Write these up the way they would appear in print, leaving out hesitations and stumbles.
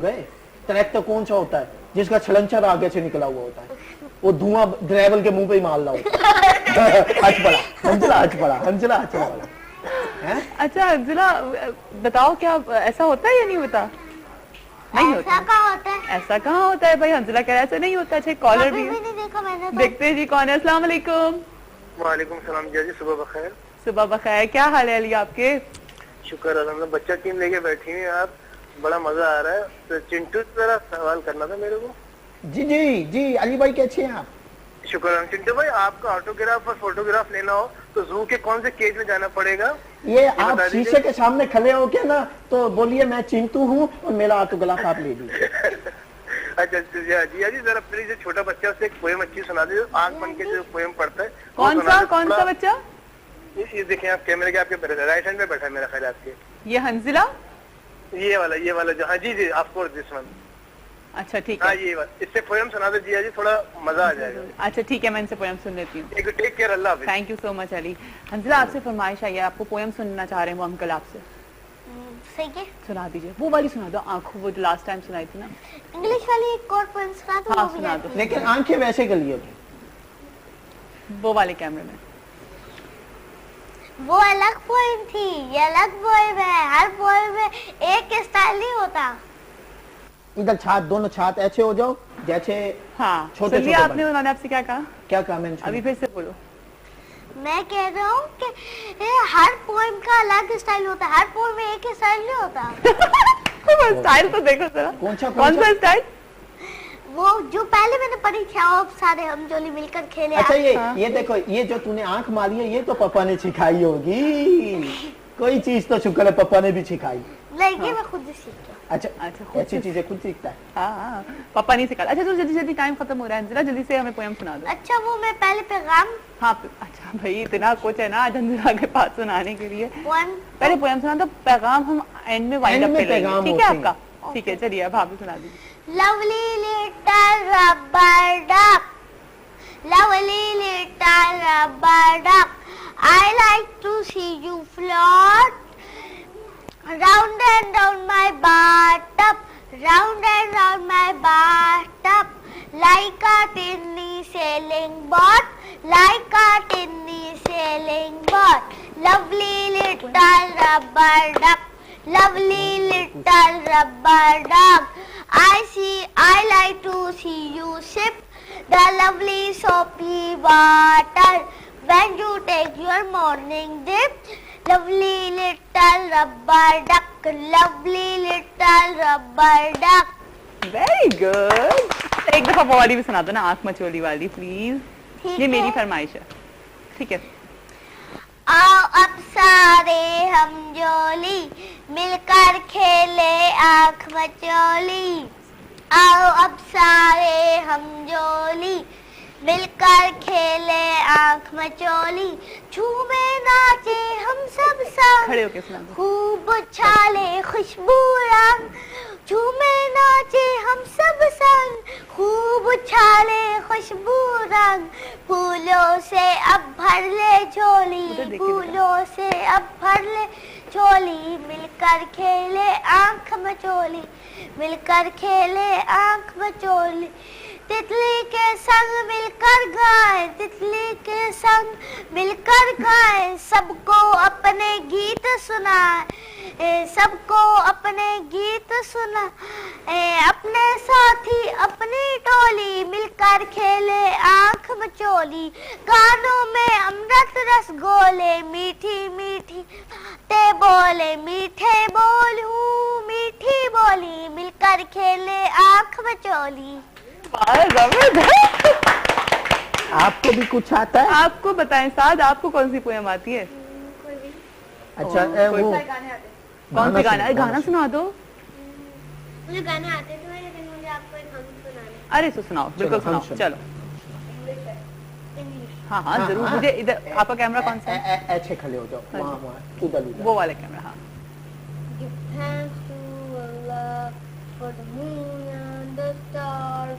गए। ट्रैक्टर कौन सा होता है जिसका छलंचर आगे से निकला हुआ होता है, वो धुआं ड्राइवर के मुंह पे ही मार रहा होता है। हंस पड़ा हंसला, हंस पड़ा हंसला, हंस पड़ा। अच्छा अंजुला बताओ, क्या ऐसा होता है या नहीं होता? नहीं होता। ऐसा कहाँ होता है? ऐसा कहाँ होता है भाई? अंजुला कह रहा है ऐसा नहीं होता। अच्छा कॉलर भी नहीं देखा मैंने तो। देखते हैं जी कौन है। अस्सलाम वालेकुम। वालेकुम सलाम जी, सुबह बखैर। सुबह बखैर, क्या हाल है अली आपके? शुक्र अल्हम्दुलिल्लाह। बच्चा टीम लेके बैठी हुई आप, बड़ा मजा आ रहा है। तो चिंटू जरा सवाल करना था मेरे को। जी जी जी अली भाई कैसे हैं आप? शुक्र। चिंटू भाई, आपका ऑटोग्राफ और फोटोग्राफ लेना हो तो जू के कौन से केज में जाना पड़ेगा? ये आप शीशे के सामने खड़े हो के ना तो बोलिए मैं चिंटू हूँ और मेरा ऑटोग्राफ आप ले लीजिए। अच्छा जी जरा प्लीज, छोटा बच्चा उससे एक पोएम अच्छी सुना दीजिए, आंख बन के जो पोएम पढ़ता है। कौन सा बच्चा? ये देखिए आप कैमरे के आपके राइट हैंड पे बैठा है मेरा ख्याल आपके। ये हंजिला? ये वाला जो, हाँ जी ऑफ कोर्स दिस वन। अच्छा ठीक है। है, ये बात, इससे पोएम सुना दो जिया जी, थोड़ा मजा आ जाएगा। अच्छा ठीक है, मैं इनसे पोएम सुन लेती हूँ। टेक केयर, अल्लाह हाफिज़। Thank you so much Ali. Hanzila आपसे फरमाइश आई है, आपको पोएम सुनना चाह रहे हैं वो अंकल आपसे। सही है, सुना दीजिए, वो वाली सुना दो, आंखों, वो जो लास्ट टाइम सुनाई थी ना। इंग्लिश वाली एक और पोएम सुना दो। हाँ सुना दो, लेकिन आंखें वैसे कर लिए वो वाले कैमरे में। वो अलग पोएम थी, ये अलग पोएम है। हर पोएम में एक स्टाइल नहीं होता। इधर छात, दोनों छात ऐसे हो जाओ जैसे हाँ छोटे सुनिए छोटे आपने, उन्होंने आपसे क्या कहा? क्या कहा मैंने? अभी फिर से बोलो। मैं कह रहा हूँ कि हर पोएम का अलग स्टाइल होता है, हर पोएम में एक स्टाइल नहीं होता। स्टाइल तो देखो जरा, कौन सा स्टाइल? वो जो पहले मैंने पढ़ी थी, आप सारे हम जोली मिलकर खेले। अच्छा ये देखो, ये जो तूने आंख मारी है ये तो पापा ने सिखाई होगी। कोई चीज तो शुक्र है पापा ने भी सिखाई। नहीं, ये मैं खुद सीख गया। अच्छा ऐसी चीजें खुद सीखता है। हाँ पापा नहीं सिखा। अच्छा तो जल्दी टाइम खत्म हो रहा है, जरा जल्दी से हमें पोएम सुना दो। अच्छा वो मैं पहले पैगाम। हाँ अच्छा भाई, इतना कुछ है ना अंजुला के पास सुनाने के लिए। पहले पोएम सुना दो, पैगाम हम एंड में वाइंड अप करेंगे, ठीक है आपका? ठीक है चलिए, अब आप भी सुना दीजिए। Lovely little rubber duck, lovely little rubber duck, I like to see you float round and round my bathtub, round and round my bathtub, like a tinny sailing boat, like a tinny sailing boat. Lovely little rubber duck, lovely little rubber duck, I like to see you sip the lovely soapy water when you take your morning dip. Lovely little rubber duck, lovely little rubber duck. Very good. एक दफा वो वाली भी सुना दो ना, आंख मचोली वाली प्लीज। ये मेरी फरमाइश है, ठीक है? आओ अब सारे हम जोली मिलकर खेले आँख मचोली, आओ अब सारे हम जोली मिलकर खेले आँख मचोली, झूमे नाचे हम सब संग, खड़े होके सुना दो। खूब उछाले खुशबू रंग, झूमे नाचे हम सब संग, खूब उछाले खुशबू रंग, फूलों से अब भर ले झोली, फूलों से अब भर ले झोली, मिलकर खेले आँख मचोली, मिलकर खेले आँख मचोली, तितली के संग मिलकर गाए, तितली के संग मिलकर गाए, सबको अपने गीत सुनाए, सबको अपने गीत सुना, अपने साथी अपनी टोली, मिलकर खेले आँख मचोली, गानों में अमृत रस घोले, मीठी मीठी ते बोले, मीठे बोलूं मीठी बोली, मिलकर खेले आँख मचोली। आपको भी कुछ आता है? आपको बताएं साद, आपको कौन सी पोएम आती है? अच्छा वो कौन सी गाना? गाना सुना दो। मुझे गाने आते थे लेकिन मुझे आपको एक हम सुनाने। अरे सुनाओ, बिल्कुल सुनाओ, चलो। हाँ हाँ जरूर। मुझे इधर आपका कैमरा कौन सा है? ऐसे खड़े हो जाओ, वहाँ उधर वो वाले कैमरा। हाँ। Give thanks to Allah for the moon and the stars,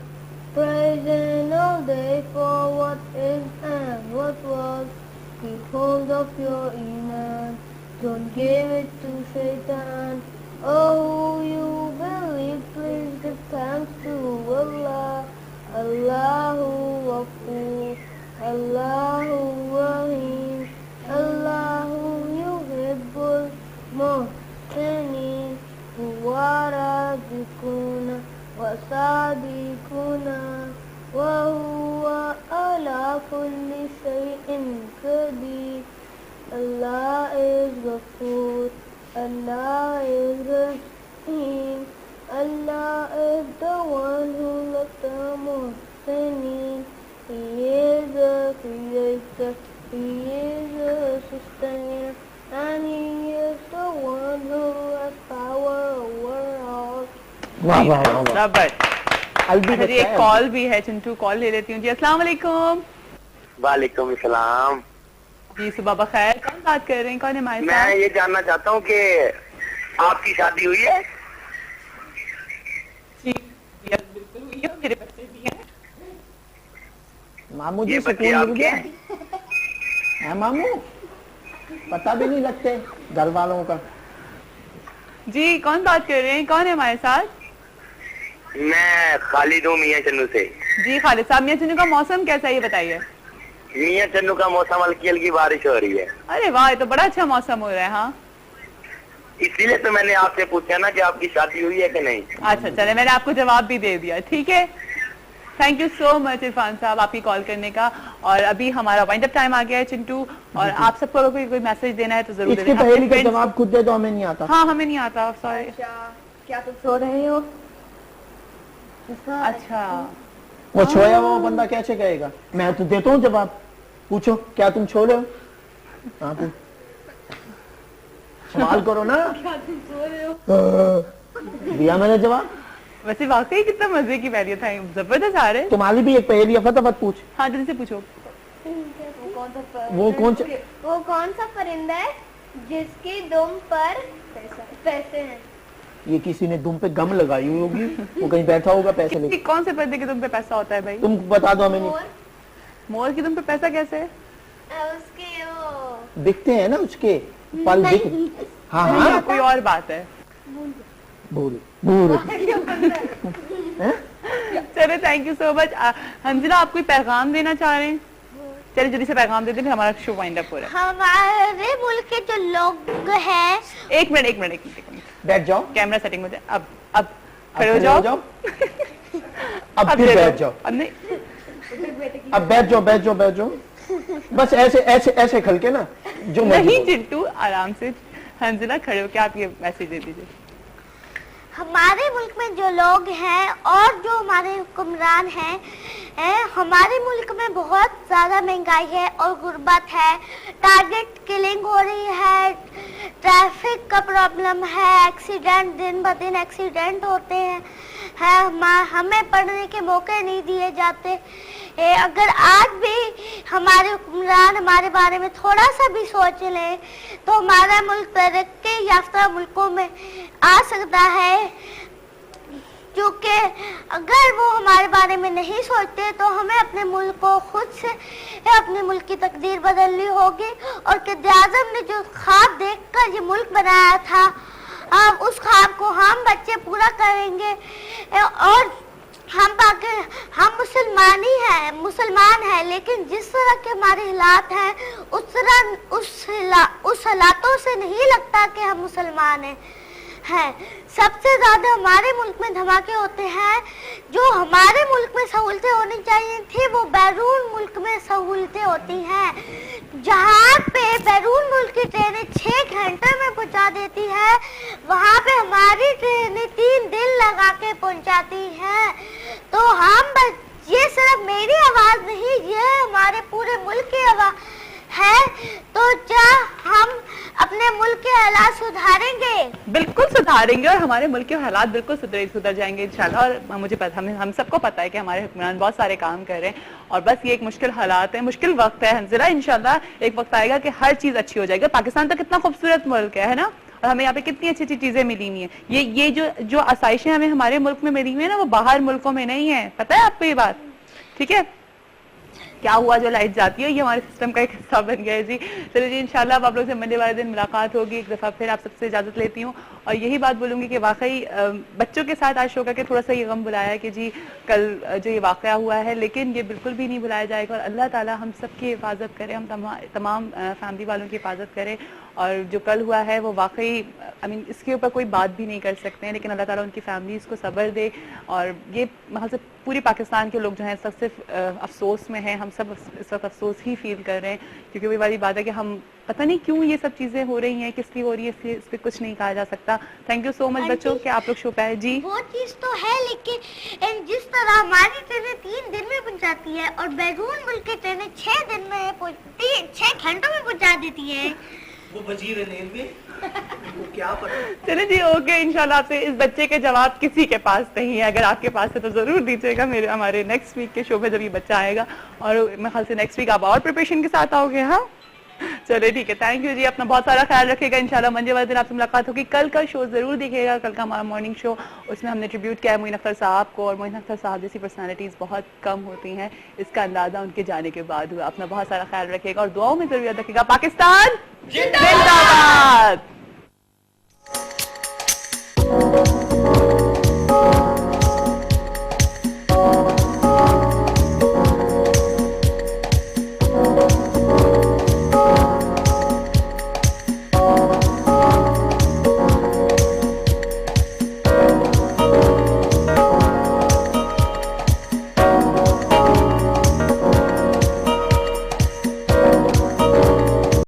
praising all day for what is and what was. Keep hold of your iman, don't give it to Shaitan. Oh, you believe, please Allah is Rahim. Allah is the one who loves the Muhsinin. He is the creator, He is the sustainer, and He is the one who has power over all. वाह वाह वाह वाह। Rubber. अलबी अच्छा जी, एक call भी है Chintu, call ले लेती हूँ जी। अस्सलाम वालेकुम। वालेकुम सलाम। जी सुबह बखैर, कौन बात कर रहे हैं, कौन है हमारे मैं साथ? ये जानना चाहता हूँ कि आपकी शादी हुई है? जी बिल्कुल हुई है, मेरे बच्चे भी हैं। मामू जी ये बच्चे सुकून मिल आपके गया हैं? है मामू, पता भी नहीं लगते घर वालों का। जी कौन बात कर रहे हैं, कौन है हमारे साथ? मैं खालिद हूँ मियाँ चन्नू से। जी खालिद साहब, मियां चन्नू का मौसम कैसा है ये बताइए। मियाँ चन्नू का मौसम हल्की हल्की बारिश हो रही है। अरे वाह, ये तो बड़ा अच्छा मौसम हो रहा है। हाँ इसीलिए तो मैंने आपसे पूछा ना कि आपकी शादी हुई है कि नहीं। अच्छा चले, मैंने आपको जवाब भी दे दिया, ठीक है। Thank you so much Irfan साहब आपकी कॉल करने का। और अभी हमारा वाइंड अप टाइम आ गया है चिंटू, और आप सबको अगर कोई मैसेज देना है तो जरूर इसकी पहेली का जवाब खुद दे दो, हमें नहीं आता। हाँ हमें नहीं आता, सॉरी। क्या तुम सो रहे हो? अच्छा वो छोया हुआ बंदा कैसे कहेगा? मैं तो देता हूँ जवाब, पूछो क्या तुम छो रहे हो? हाँ पूछ, सवाल करो ना। क्या तुम सो रहे हो? दिया मैंने जवाब। वैसे वाकई कितना मजे की पहेली था, जबरदस्त आ रहे। तुम्हारी भी एक पहेली है, फटाफट पूछ। हाँ जल्दी से पूछो। वो कौन सा परिंदा है जिसकी दुम पर पैसे हैं? ये किसी ने दुम पे गम लगाई हुई होगी, वो कहीं बैठा होगा पैसे लेके। कौन से पर्दे की तुम पे पैसा होता है भाई? तुम बता दो हमें। नहीं मोर की तुम पे पैसा कैसे है? उसके वो दिखते हैं ना उसके पल दिख। हाँ हाँ कोई और बात है। भूल भूल। चलो थैंक यू सो मच। हंजिला आप कोई पैगाम देना चाह रहे हैं? चलिए जल्दी से पैगाम दे दें, फिर हमारा शो वाइंड अप हो रहा है। हमारे मुल्क के जो लोग हैं, एक मिनट बैठ जाओ, कैमरा सेटिंग हो जाए। अब खड़े हो जाओ। अब फिर बैठ जाओ। अब नहीं, अब बैठ जाओ। बस ऐसे ऐसे ऐसे खल के ना, जो नहीं चिंटू आराम से। हंजिला खड़े हो के आप ये मैसेज दे दीजिए। हमारे मुल्क में जो लोग हैं और जो हमारे हुक्मरान हैं, हमारे मुल्क में बहुत ज़्यादा महंगाई है और गुर्बत है, टारगेट किलिंग हो रही है, ट्रैफिक का प्रॉब्लम है, एक्सीडेंट दिन ब दिन एक्सीडेंट होते हैं, हमें पढ़ने के मौके नहीं दिए जाते। अगर आज भी हमारे हुक्मरान हमारे बारे में थोड़ा सा भी सोच लें तो हमारा मुल्क तरक्की याफ्ता मुल्कों में आ सकता है, क्योंकि अगर वो हमारे बारे में नहीं सोचते तो हमें अपने मुल्क को खुद से अपने मुल्क की तकदीर बदलनी होगी। और क़ायद-ए-आज़म ने जो ख्वाब देखकर ये मुल्क बनाया था, अब उस ख्वाब को हम बच्चे पूरा करेंगे। और हम मुसलमान हैं, लेकिन जिस तरह के हमारे हालात हैं उस हालातों से नहीं लगता कि हम मुसलमान हैं। सबसे ज़्यादा हमारे मुल्क में धमाके होते हैं। जो हमारे मुल्क में सहूलतें होनी चाहिए थी वो बैरून मुल्क में सहूलतें होती हैं। जहाँ पे बैरून मुल्क की ट्रेनें 6 घंटे में पहुँचा देती है, वहाँ पे हमारी ट्रेनें 3 दिन लगा के पहुँचाती हैं। तो ये सिर्फ मेरी आवाज़ नहीं, ये हमारे पूरे मुल्क की आवाज़ है। तो क्या हम अपने मुल्क के हालात सुधारेंगे? बिल्कुल सुधारेंगे, और हमारे मुल्क के हालात बिल्कुल सुधर जाएंगे इंशाल्लाह। और मुझे पता, हम सबको पता है कि हमारे हुक्मरान बहुत सारे काम कर रहे हैं, और बस ये एक मुश्किल हालात है, मुश्किल वक्त है हंजिला। इंशाल्लाह एक वक्त आएगा कि हर चीज अच्छी हो जाएगी। पाकिस्तान तो कितना खूबसूरत मुल्क है ना, और हमें यहाँ पे कितनी अच्छी अच्छी चीजें मिली हुई हैं। ये जो आसाइशें हमें हमारे मुल्क में मिली हुई है ना, वो बाहर मुल्कों में नहीं है। पता है आपको ये बात? ठीक है, क्या हुआ जो लाइट जाती है, ये हमारे सिस्टम का एक हिस्सा बन गया है जी। चलिए जी, इंशाल्लाह अब आप लोग से मंडे वाले दिन मुलाकात होगी। एक दफ़ा फिर आप सबसे इजाज़त लेती हूँ, और यही बात बोलूँगी कि वाकई बच्चों के साथ आज शो करके थोड़ा सा ये गम बुलाया कि जी कल जो ये वाक़या हुआ है, लेकिन ये बिल्कुल भी नहीं भुलाया जाएगा। और अल्लाह ताला हम सब की हिफाजत करे, हम तमाम फैमिली वालों की हिफाजत करे, और जो कल हुआ है वो वाकई इसके ऊपर कोई बात भी नहीं कर सकते हैं, लेकिन अल्लाह ताला उनकी फैमिलीज़ को सब्र दे। और ये वहाँ से पूरी पाकिस्तान के लोग जो हैं सब सिर्फ अफसोस में हैं, हम सब इस वक्त अफसोस ही फील कर रहे हैं, क्योंकि वही वाली बात है कि हम पता नहीं क्यों ये सब चीज़ें हो रही हैं, किस लिए हो रही है, इसलिए इस पर कुछ नहीं कहा जा सकता। थैंक यू सो मच बच्चों कि आप लोग शो पे आए। जी वो चीज तो है, लेकिन जिस तरह हमारी ट्रेनें 3 दिन में पहुंचाती है और बैरून मुल्क की ट्रेनें 6 दिन में 6 घंटों में पहुंचा देती है। वो वजीर रेलवे वो क्या पता। चले जी, ओके, इंशाल्लाह आपसे इस बच्चे के जवाब किसी के पास नहीं है, अगर आपके पास है तो जरूर दीजिएगा हमारे नेक्स्ट वीक के शो में जब ये बच्चा आएगा। और मेरे ख्याल से नेक्स्ट वीक आप और प्रिपरेशन के साथ आओगे। हाँ चलिए ठीक है, थैंक यू जी, अपना बहुत सारा ख्याल रखिएगा। इंशाल्लाह मंडे वाले दिन आपसे मुलाकात होगी। कल का शो जरूर देखिएगा, कल का हमारा मॉर्निंग शो, उसमें हमने ट्रिब्यूट किया है मोइन अख्तर साहब को, और मोइन अख्तर साहब जैसी पर्सनालिटीज बहुत कम होती हैं, इसका अंदाजा उनके जाने के बाद हुआ। अपना बहुत सारा ख्याल रखिएगा और दुआओं में जरूर याद रखिएगा। पाकिस्तान जिंदाबाद।